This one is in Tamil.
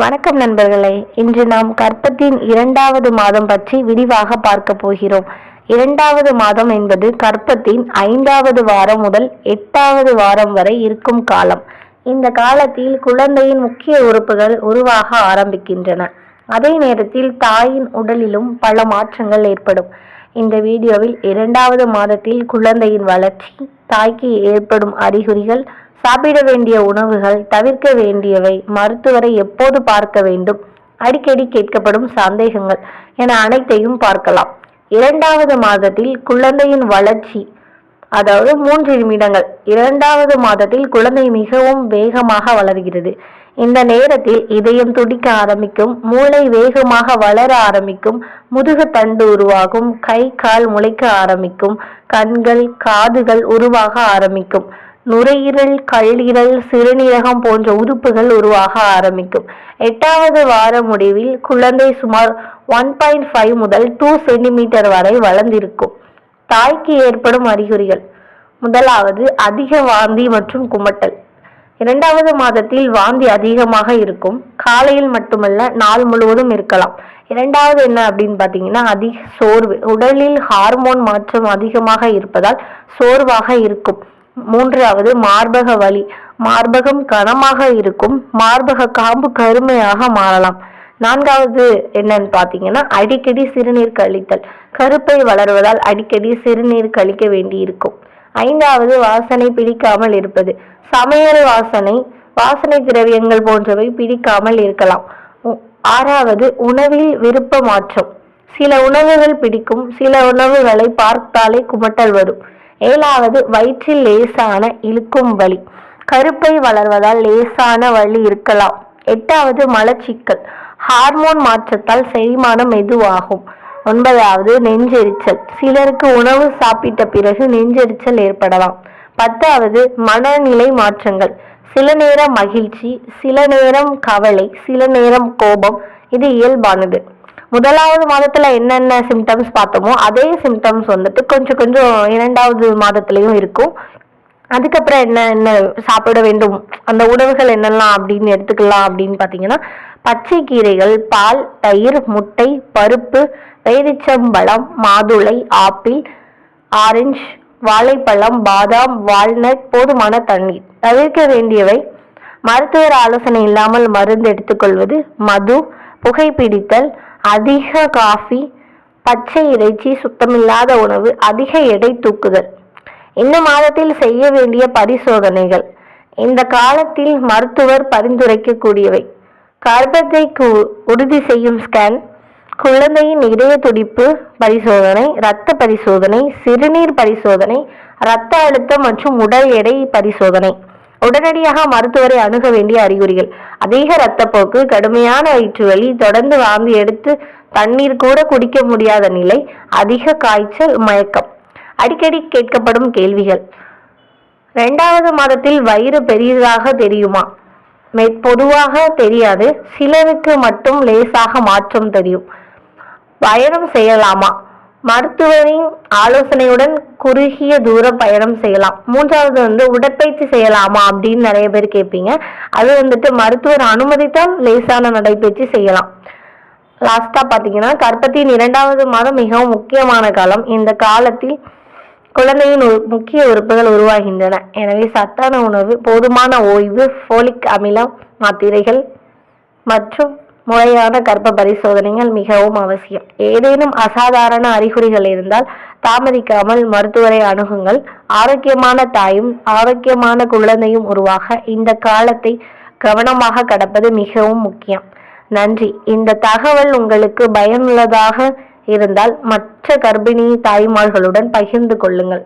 வணக்கம் நண்பர்களே. இன்று நாம் கர்ப்பத்தின் 2வது மாதம் பற்றி விரிவாக பார்க்க போகிறோம். 2வது மாதம் என்பது கர்ப்பத்தின் 5வது வாரம் முதல் 8வது வாரம் வரை இருக்கும் காலம். இந்த காலத்தில் குழந்தையின் முக்கிய உறுப்புகள் உருவாக ஆரம்பிக்கின்றன. அதே நேரத்தில் தாயின் உடலிலும் பல மாற்றங்கள் ஏற்படும். இந்த வீடியோவில் 2வது மாதத்தில் குழந்தையின் வளர்ச்சி, தாய்க்கு ஏற்படும் அறிகுறிகள், சாப்பிட வேண்டிய உணவுகள், தவிர்க்க வேண்டியவை, மருத்துவரை எப்போது பார்க்க வேண்டும், அடிக்கடி கேட்கப்படும் சந்தேகங்கள் என அனைத்தையும் பார்க்கலாம். 2வது மாதத்தில் குழந்தையின் வளர்ச்சி, அதாவது 3 நிமிடங்கள். 2வது மாதத்தில் குழந்தை மிகவும் வேகமாக வளர்கிறது. இந்த நேரத்தில் இதயம் துடிக்க ஆரம்பிக்கும், மூளை வேகமாக வளர ஆரம்பிக்கும், முதுகு தண்டு உருவாகும், கை கால் முளைக்க ஆரம்பிக்கும், கண்கள் காதுகள் உருவாக ஆரம்பிக்கும், நுரையீரல், கல்லீரல், சிறுநீரகம் போன்ற உறுப்புகள் உருவாக ஆரம்பிக்கும். 8வது வார முடிவில் குழந்தை சுமார் 1.5 முதல் 2 சென்டிமீட்டர் வரை வளர்ந்திருக்கும். தாய்க்கு ஏற்படும் அறிகுறிகள்: முதலாவது, அதிக வாந்தி மற்றும் குமட்டல். 2வது மாதத்தில் வாந்தி அதிகமாக இருக்கும். காலையில் மட்டுமல்ல, நாள் முழுவதும் இருக்கலாம். 2வது என்ன அப்படின்னு பார்த்தீங்கன்னா, அதிக சோர்வு. உடலில் ஹார்மோன் மாற்றம் அதிகமாக இருப்பதால் சோர்வாக இருக்கும். 3வது, மார்பக வலி. மார்பகம் கனமாக இருக்கும். மார்பக காம்பு கருமையாக மாறலாம். 4வது என்னன்னு பார்த்தீங்கன்னா, அடிக்கடி சிறுநீர் கழித்தல். கருப்பை வளர்வதால் அடிக்கடி சிறுநீர் கழிக்க வேண்டி இருக்கும். 5வது, வாசனை பிடிக்காமல் இருப்பது. சமையல் வாசனை, வாசனை திரவியங்கள் போன்றவை பிடிக்காமல் இருக்கலாம். 6வது, உணவில் விருப்ப மாற்றம். சில உணவுகள் பிடிக்கும், சில உணவுகளை பார்த்தாலே குமட்டல் வரும். 7வது, வயிற்றில் லேசான இழுக்கும் வலி. கருப்பை வளர்வதால் லேசான வலி இருக்கலாம். 8வது, மலச்சிக்கல். ஹார்மோன் மாற்றத்தால் செரிமானம் மெதுவாகும். 9வது, நெஞ்செரிச்சல். சிலருக்கு உணவு சாப்பிட்ட பிறகு நெஞ்செரிச்சல் ஏற்படலாம். 10வது, மனநிலை மாற்றங்கள். சில நேரம் மகிழ்ச்சி, சில நேரம் கவலை, சில நேரம் கோபம். இது இயல்பானது. 1வது மாதத்துல என்னென்ன சிம்டம்ஸ் பார்த்தோமோ அதே சிம்டம்ஸ் கொஞ்சம் 2வது மாதத்துலயும் இருக்கும். அதுக்கப்புறம் என்ன சாப்பிட வேண்டும், அந்த உணவுகள் என்னெல்லாம் அப்படின்னு எடுத்துக்கலாம் அப்படின்னு பார்த்தீங்கன்னா, பச்சை கீரைகள், பால், தயிர், முட்டை, பருப்பு, பேரிச்சம்பழம், மாதுளை, ஆப்பிள், ஆரஞ்சு, வாழைப்பழம், பாதாம், வால்நட், போதுமான தண்ணீர். தவிர்க்க வேண்டியவை: மருத்துவர் ஆலோசனை இல்லாமல் மருந்து எடுத்துக்கொள்வது, மது, புகைப்பிடித்தல், அதிக காஃபி, பச்சை இறைச்சி, சுத்தமில்லாத உணவு, அதிக எடை தூக்குதல். இந்த மாதத்தில் செய்ய வேண்டிய பரிசோதனைகள்: இந்த காலத்தில் மருத்துவர் பரிந்துரைக்கக்கூடியவை: கர்ப்பத்தை உறுதி செய்யும் ஸ்கேன், குழந்தையின் இதய துடிப்பு பரிசோதனை, இரத்த பரிசோதனை, சிறுநீர் பரிசோதனை, இரத்த அழுத்தம் மற்றும் உடல் எடை பரிசோதனை. உடனடியாக மருத்துவரை அணுக வேண்டிய அறிகுறிகள்: அதிக இரத்தப்போக்கு, கடுமையான வயிற்று வலி, தொடர்ந்து வாந்தி எடுத்து தண்ணீர் கூட குடிக்க முடியாத நிலை, அதிக காய்ச்சல், மயக்கம். அடிக்கடி கேட்கப்படும் கேள்விகள்: 2வது மாதத்தில் வயிறு பெரியதாக தெரியுமா? பொதுவாக தெரியாது. சிலருக்கு மட்டும் லேசாக மாற்றம் தெரியும். பயணம் செய்யலாமா? மருத்துவரின் ஆலோசனையுடன் குறுகிய தூர பயணம் செய்யலாம். 3வது உடற்பயிற்சி செய்யலாமா அப்படின்னு நிறைய பேர் கேட்பீங்க. அது மருத்துவர் அனுமதித்தால் லேசான நடைபயிற்சி செய்யலாம். லாஸ்டா பார்த்தீங்கன்னா, கர்ப்பத்தின் 2வது மாதம் மிகவும் முக்கியமான காலம். இந்த காலத்தில் குழந்தையின் முக்கிய உறுப்புகள் உருவாகின்றன. எனவே சத்தான உணவு, போதுமான ஓய்வு, ஃபோலிக் அமிலம் மாத்திரைகள் மற்றும் முறையான கர்ப்ப பரிசோதனைகள் மிகவும் அவசியம். ஏதேனும் அசாதாரண அறிகுறிகள் இருந்தால் தாமதிக்காமல் மருத்துவரை அணுகுங்கள். ஆரோக்கியமான தாயும் ஆரோக்கியமான குழந்தையும் உருவாக இந்த காலத்தை கவனமாக கடப்பது மிகவும் முக்கியம். நன்றி. இந்த தகவல் உங்களுக்கு பயனுள்ளதாக இருந்தால் மற்ற கர்ப்பிணி தாய்மார்களுடன் பகிர்ந்து கொள்ளுங்கள்.